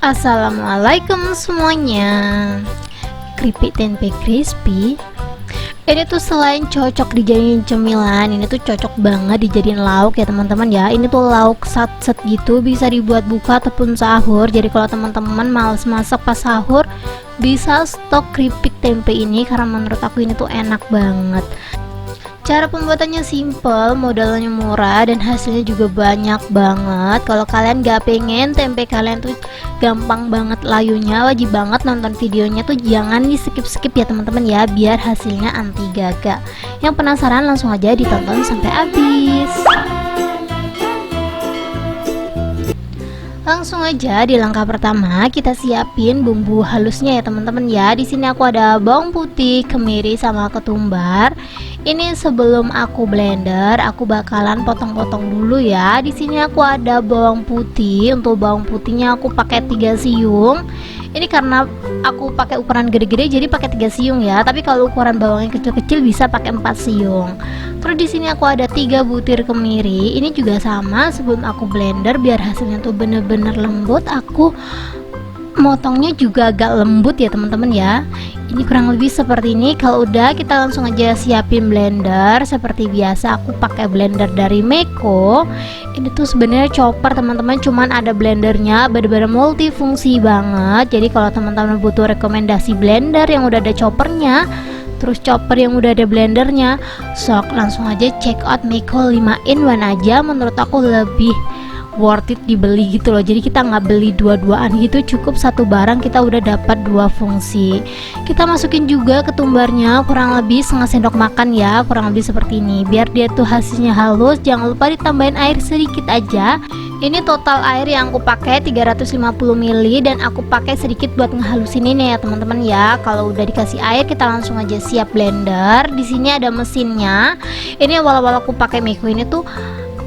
Assalamualaikum semuanya. Keripik tempe crispy ini tuh selain cocok dijadiin cemilan, ini tuh cocok banget dijadiin lauk ya teman-teman ya. Ini tuh lauk satset gitu, bisa dibuat buka ataupun sahur. Jadi kalau teman-teman males masak pas sahur, bisa stok keripik tempe ini karena menurut aku ini tuh enak banget. Cara pembuatannya simple, modalnya murah, dan hasilnya juga banyak banget. Kalau kalian gak pengen tempe kalian tuh gampang banget layunya, wajib banget nonton videonya tuh, jangan di skip-skip ya teman-teman ya, biar hasilnya anti gaga. Yang penasaran langsung aja ditonton sampai habis. Langsung aja di langkah pertama kita siapin bumbu halusnya ya teman-teman ya. Di sini aku ada bawang putih, kemiri sama ketumbar. Ini sebelum aku blender, aku bakalan potong-potong dulu ya. Di sini aku ada bawang putih. Untuk bawang putihnya aku pakai 3 siung. Ini karena aku pakai ukuran gede-gede jadi pakai 3 siung ya. Tapi kalau ukuran bawangnya kecil-kecil bisa pakai 4 siung. Terus di sini aku ada 3 butir kemiri. Ini juga sama, sebelum aku blender biar hasilnya tuh bener-bener lembut, aku motongnya juga agak lembut ya teman-teman ya. Ini kurang lebih seperti ini. Kalau udah, kita langsung aja siapin blender. Seperti biasa aku pakai blender dari Meko. Ini tuh sebenarnya chopper teman-teman, cuman ada blendernya, bener-bener multifungsi banget. Jadi kalau teman-teman butuh rekomendasi blender yang udah ada choppernya, terus chopper yang udah ada blendernya, sok langsung aja check out Meko 5-in-1 aja. Menurut aku lebih worth it dibeli gitu loh. Jadi kita nggak beli dua-duaan gitu, cukup satu barang kita udah dapat 2 fungsi. Kita masukin juga ketumbarnya, kurang lebih setengah sendok makan ya, kurang lebih seperti ini, biar dia tuh hasilnya halus. Jangan lupa ditambahin air sedikit aja. Ini total air yang aku pakai 350 ml, dan aku pakai sedikit buat ngehalusin ini ya teman-teman ya. Kalau udah dikasih air, kita langsung aja siap blender. Di sini ada mesinnya. Ini awal-awal aku pakai Meko ini tuh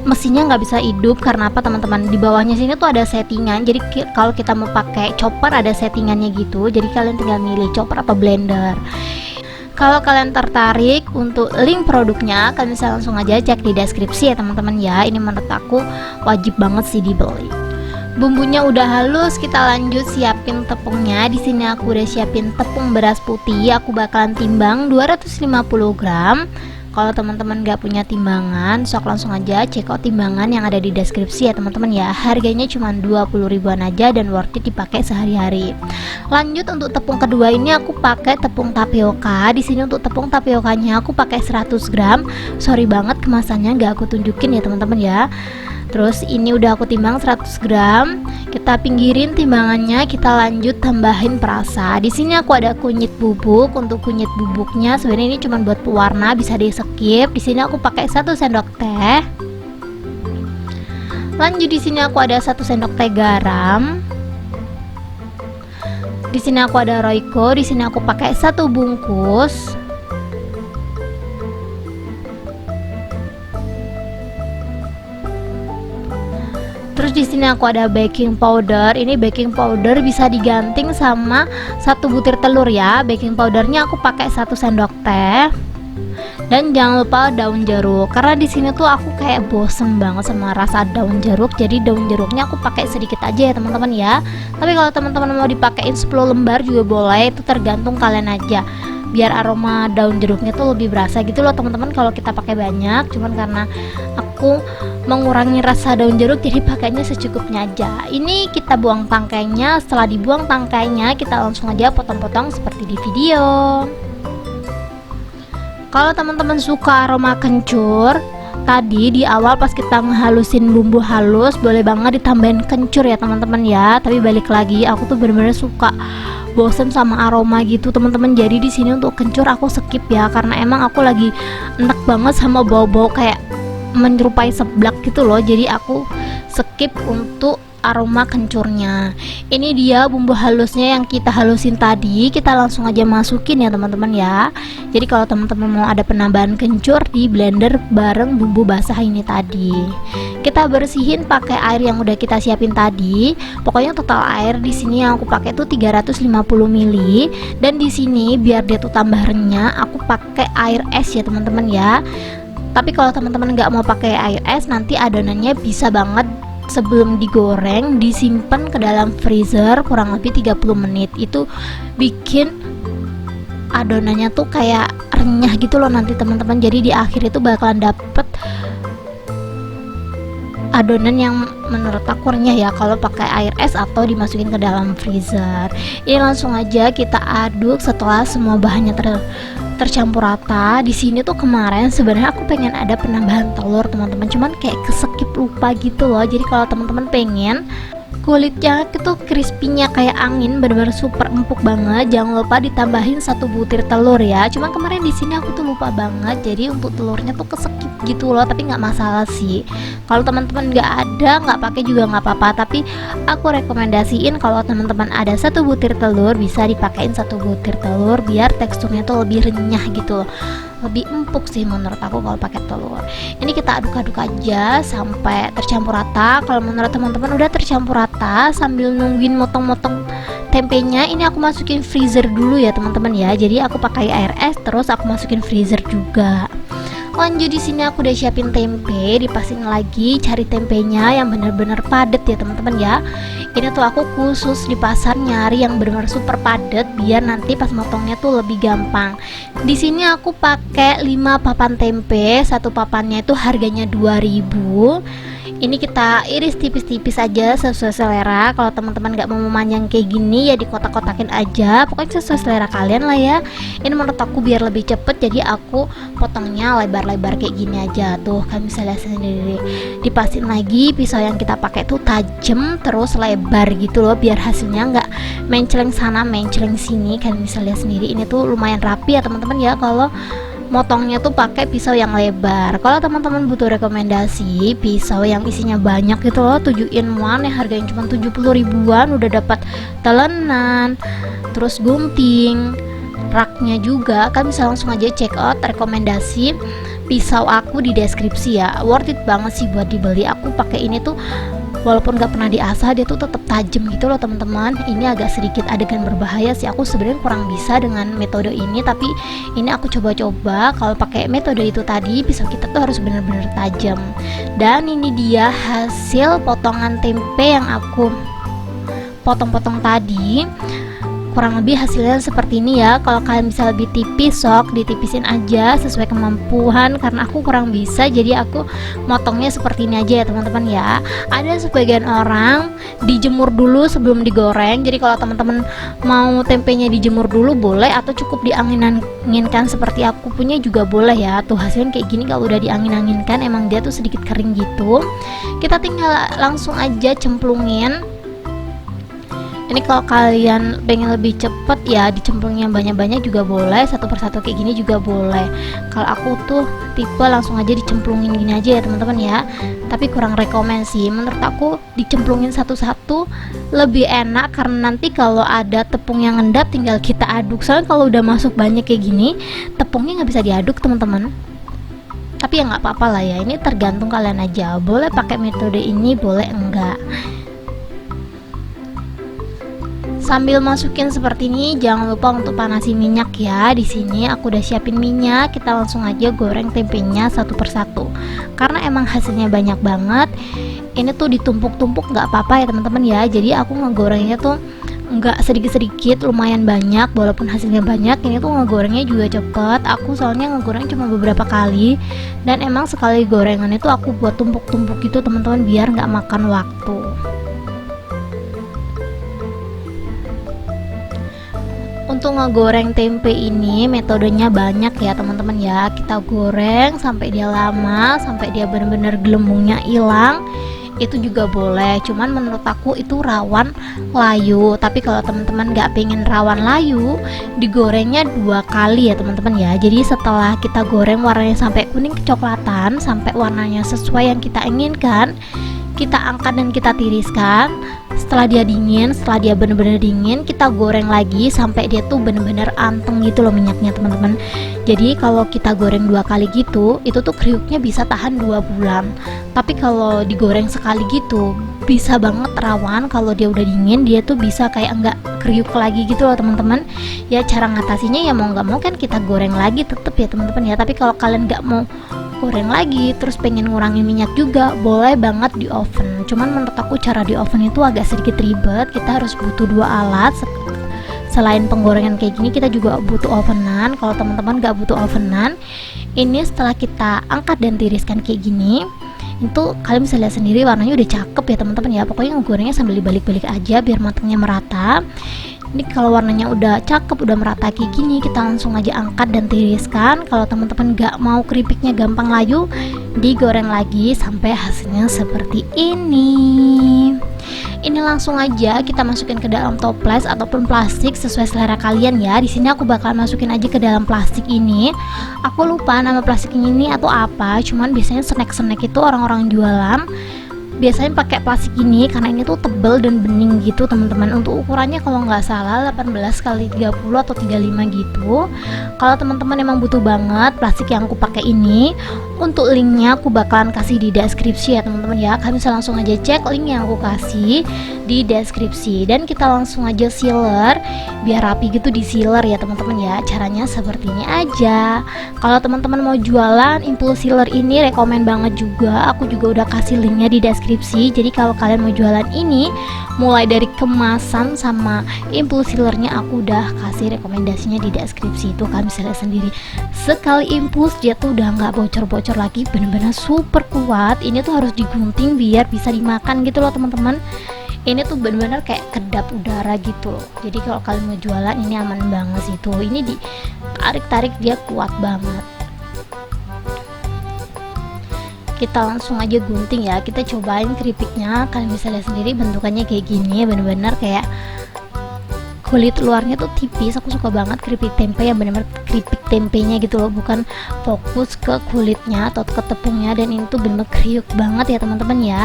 mesinnya nggak bisa hidup karena apa teman-teman, di bawahnya sini tuh ada settingan. Jadi kalau kita mau pakai chopper ada settingannya gitu, jadi kalian tinggal milih chopper apa blender. Kalau kalian tertarik untuk link produknya, kalian bisa langsung aja cek di deskripsi ya teman-teman ya. Ini menurut aku wajib banget sih dibeli. Bumbunya udah halus, kita lanjut siapin tepungnya. Di sini aku udah siapin tepung beras putih, aku bakalan timbang 250 gram. Kalau teman-teman gak punya timbangan, sok langsung aja check out timbangan yang ada di deskripsi ya teman-teman ya. Harganya cuma 20 ribuan aja dan worth it dipakai sehari-hari. Lanjut untuk tepung kedua, ini aku pakai tepung tapioka. Di sini untuk tepung tapiokanya aku pakai 100 gram. Sorry banget kemasannya gak aku tunjukin ya teman-teman ya. Terus ini udah aku timbang 100 gram. Kita pinggirin timbangannya, kita lanjut tambahin perasa. Di sini aku ada kunyit bubuk. Untuk kunyit bubuknya sebenarnya ini cuma buat pewarna, bisa di skip. Di sini aku pakai 1 sendok teh. Lanjut di sini aku ada 1 sendok teh garam. Di sini aku ada Royco. Di sini aku pakai 1 bungkus. Terus di sini aku ada baking powder. Ini baking powder bisa diganting sama 1 butir telur ya. Baking powdernya aku pakai 1 sendok teh. Dan jangan lupa daun jeruk. Karena di sini tuh aku kayak bosen banget sama rasa daun jeruk. Jadi daun jeruknya aku pakai sedikit aja ya teman-teman ya. Tapi kalau teman-teman mau dipakein 10 lembar juga boleh. Itu tergantung kalian aja. Biar aroma daun jeruknya tuh lebih berasa gitu loh teman-teman kalau kita pakai banyak. Cuman karena aku mengurangi rasa daun jeruk jadi pakainya secukupnya aja. Ini kita buang tangkainya. Setelah dibuang tangkainya, kita langsung aja potong-potong seperti di video. Kalau teman-teman suka aroma kencur, tadi di awal pas kita ngehalusin bumbu halus, boleh banget ditambahin kencur ya teman-teman ya. Tapi balik lagi, aku tuh bener-bener suka bosen sama aroma gitu teman-teman. Jadi di sini untuk kencur aku skip ya, karena emang aku lagi enak banget sama bau-bau kayak menyerupai seblak gitu loh. Jadi aku skip untuk aroma kencurnya. Ini dia bumbu halusnya yang kita halusin tadi. Kita langsung aja masukin ya teman-teman ya. Jadi kalau teman-teman mau ada penambahan kencur, di blender bareng bumbu basah ini tadi. Kita bersihin pakai air yang udah kita siapin tadi. Pokoknya total air di sini yang aku pakai tuh 350 ml. Dan di sini biar dia tuh tambah renyah, aku pakai air es ya teman-teman ya. Tapi kalau teman-teman nggak mau pakai air es, nanti adonannya bisa banget sebelum digoreng disimpan ke dalam freezer kurang lebih 30 menit. Itu bikin adonannya tuh kayak renyah gitu loh nanti teman-teman. Jadi di akhir itu bakalan dapet adonan yang menurut aku renyah ya kalau pakai air es atau dimasukin ke dalam freezer. Ini langsung aja kita aduk setelah semua bahannya tercampur rata. Di sini tuh kemarin sebenarnya aku pengen ada penambahan telur teman-teman, cuman kayak keskip lupa gitu loh. Jadi kalau teman-teman pengen kulitnya itu crispy-nya kayak angin, bener-bener super empuk banget, jangan lupa ditambahin 1 butir telur ya. Cuman kemarin di sini aku tuh lupa banget, jadi untuk telurnya tuh keskip gitu loh, tapi nggak masalah sih. Kalau teman-teman nggak ada, nggak pakai juga nggak apa-apa, tapi aku rekomendasiin kalau teman-teman ada 1 butir telur bisa dipakein 1 butir telur biar teksturnya tuh lebih renyah gitu loh, lebih empuk sih menurut aku kalau pakai telur. Ini kita aduk-aduk aja sampai tercampur rata. Kalau menurut teman-teman udah tercampur rata, sambil nungguin motong-motong tempenya, ini aku masukin freezer dulu ya teman-teman ya. Jadi aku pakai air es terus aku masukin freezer juga. Lanjut di sini aku udah siapin tempe, dipasin lagi cari tempenya yang bener-bener padet ya teman-teman ya. Ini tuh aku khusus di pasar nyari yang bener-bener super padet biar nanti pas motongnya tuh lebih gampang. Di sini aku pakai 5 papan tempe, satu papannya itu harganya 2.000. Ini kita iris tipis-tipis aja sesuai selera. Kalau teman-teman nggak mau memanjang kayak gini ya dikotak-kotakin aja, pokoknya sesuai selera kalian lah ya. Ini menurut aku biar lebih cepet, jadi aku potongnya lebar-lebar kayak gini aja. Tuh kalian bisa lihat sendiri, dipasin lagi pisau yang kita pakai tuh tajam terus lebar gitu loh, biar hasilnya nggak menceleng sana menceleng sini. Kalian bisa lihat sendiri, ini tuh lumayan rapi ya teman-teman ya kalau motongnya tuh pakai pisau yang lebar. Kalau teman-teman butuh rekomendasi pisau yang isinya banyak gitu loh, 7 in 1 yang harganya cuma 70 ribuan udah dapat telenan, terus gunting, raknya juga. Kan bisa langsung aja check out rekomendasi pisau aku di deskripsi ya. Worth it banget sih buat dibeli. Aku pakai ini tuh walaupun gak pernah diasah dia tuh tetap tajam gitu loh teman-teman. Ini agak sedikit adegan berbahaya sih, aku sebenarnya kurang bisa dengan metode ini, tapi ini aku coba-coba. Kalau pakai metode itu tadi pisau kita tuh harus benar-benar tajam. Dan ini dia hasil potongan tempe yang aku potong-potong tadi. Kurang lebih hasilnya seperti ini ya. Kalau kalian bisa lebih tipis, sok ditipisin aja sesuai kemampuan. Karena aku kurang bisa, jadi aku motongnya seperti ini aja ya teman-teman ya. Ada sebagian orang dijemur dulu sebelum digoreng. Jadi kalau teman-teman mau tempenya dijemur dulu boleh, atau cukup diangin-anginkan seperti aku punya juga boleh ya. Tuh hasilnya kayak gini. Kalau udah diangin-anginkan emang dia tuh sedikit kering gitu. Kita tinggal langsung aja cemplungin. Ini kalau kalian pengen lebih cepet ya dicemplungin banyak-banyak juga boleh, satu persatu kayak gini juga boleh. Kalau aku tuh tipe langsung aja dicemplungin gini aja ya teman-teman ya, tapi kurang rekomen sih. Menurut aku dicemplungin satu-satu lebih enak, karena nanti kalau ada tepung yang ngendap tinggal kita aduk. Soalnya kalau udah masuk banyak kayak gini tepungnya nggak bisa diaduk teman-teman. Tapi ya nggak apa-apa lah ya, ini tergantung kalian aja, boleh pakai metode ini boleh enggak. Sambil masukin seperti ini, jangan lupa untuk panasi minyak ya. Di sini aku udah siapin minyak, kita langsung aja goreng tempenya satu persatu. Karena emang hasilnya banyak banget, ini tuh ditumpuk-tumpuk nggak apa-apa ya teman-teman ya. Jadi aku ngegorengnya tuh nggak sedikit-sedikit, lumayan banyak. Walaupun hasilnya banyak, ini tuh ngegorengnya juga cepet. Aku soalnya ngegoreng cuma beberapa kali, dan emang sekali gorengan itu aku buat tumpuk-tumpuk gitu teman-teman, biar nggak makan waktu. Untuk ngegoreng tempe ini metodenya banyak ya teman-teman ya. Kita goreng sampai dia lama, sampai dia benar-benar gelembungnya hilang, itu juga boleh. Cuman menurut aku itu rawan layu. Tapi kalau teman-teman nggak pengen rawan layu, digorengnya 2 kali ya teman-teman ya. Jadi setelah kita goreng warnanya sampai kuning kecoklatan, sampai warnanya sesuai yang kita inginkan, kita angkat dan kita tiriskan. Setelah dia dingin, setelah dia bener-bener dingin, kita goreng lagi sampai dia tuh bener-bener anteng gitu loh minyaknya teman-teman. Jadi kalau kita goreng 2 kali gitu, itu tuh kriuknya bisa tahan 2 bulan. Tapi kalau digoreng sekali gitu, bisa banget rawan kalau dia udah dingin, dia tuh bisa kayak enggak kriuk lagi gitu loh teman-teman. Ya cara ngatasinya ya mau nggak mau kan kita goreng lagi tetep ya teman-teman ya. Tapi kalau kalian nggak mau goreng lagi, terus pengen ngurangin minyak juga, boleh banget di oven. Cuman menurut aku cara di oven itu agak sedikit ribet, kita harus butuh dua alat. Selain penggorengan kayak gini, kita juga butuh ovenan. Kalau teman-teman gak butuh ovenan, ini setelah kita angkat dan tiriskan kayak gini, itu kalian bisa lihat sendiri warnanya udah cakep ya teman-teman ya. Pokoknya ngegorengnya sambil dibalik-balik aja biar matangnya merata. Ini kalau warnanya udah cakep, udah merata kayak gini, kita langsung aja angkat dan tiriskan. Kalau teman-teman gak mau keripiknya gampang layu, digoreng lagi sampai hasilnya seperti ini. Ini langsung aja kita masukin ke dalam toples ataupun plastik sesuai selera kalian ya. Di sini aku bakal masukin aja ke dalam plastik ini. Aku lupa nama plastik ini atau apa, cuman biasanya snack-snack itu orang-orang jualan biasanya pakai plastik ini karena ini tuh tebel dan bening gitu teman-teman. Untuk ukurannya kalau nggak salah 18 kali 30 atau 35 gitu. Kalau teman-teman emang butuh banget plastik yang aku pakai ini, untuk linknya aku bakalan kasih di deskripsi ya teman-teman ya. Kalian bisa langsung aja cek link yang aku kasih di deskripsi. Dan kita langsung aja sealer biar rapi gitu di sealer ya teman-teman ya. Caranya seperti ini aja. Kalau teman-teman mau jualan impulse sealer ini rekomen banget juga. Aku juga udah kasih linknya di deskripsi. Jadi kalau kalian mau jualan ini, mulai dari kemasan sama impulse sealernya aku udah kasih rekomendasinya di deskripsi. Itu kalian bisa lihat sendiri. Sekali impulse dia tuh udah nggak bocor-bocor lagi, bener-bener super kuat. Ini tuh harus digunting biar bisa dimakan gitu loh teman-teman. Ini tuh bener-bener kayak kedap udara gitu loh. Jadi kalau kalian mau jualan ini aman banget sih tuh. Ini ditarik-tarik dia kuat banget. Kita langsung aja gunting ya. Kita cobain keripiknya, kalian bisa lihat sendiri bentukannya kayak gini, bener-bener kayak kulit luarnya tuh tipis. Aku suka banget keripik tempe yang bener-bener keripik tempenya gitu loh, bukan fokus ke kulitnya atau ke tepungnya. Dan ini tuh bener-bener kriuk banget ya teman-teman ya.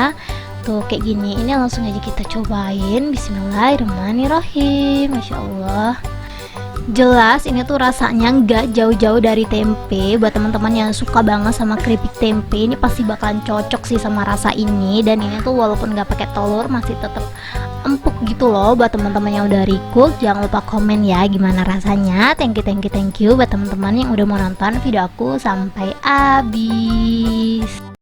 Tuh kayak gini. Ini langsung aja kita cobain. Bismillahirrahmanirrahim. Masya Allah, jelas ini tuh rasanya nggak jauh-jauh dari tempe. Buat teman-teman yang suka banget sama keripik tempe, ini pasti bakalan cocok sih sama rasa ini. Dan ini tuh walaupun nggak pakai telur masih tetap empuk gitu loh. Buat teman-teman yang udah recook, jangan lupa komen ya gimana rasanya. Thank you buat teman-teman yang udah mau nonton video aku sampai habis.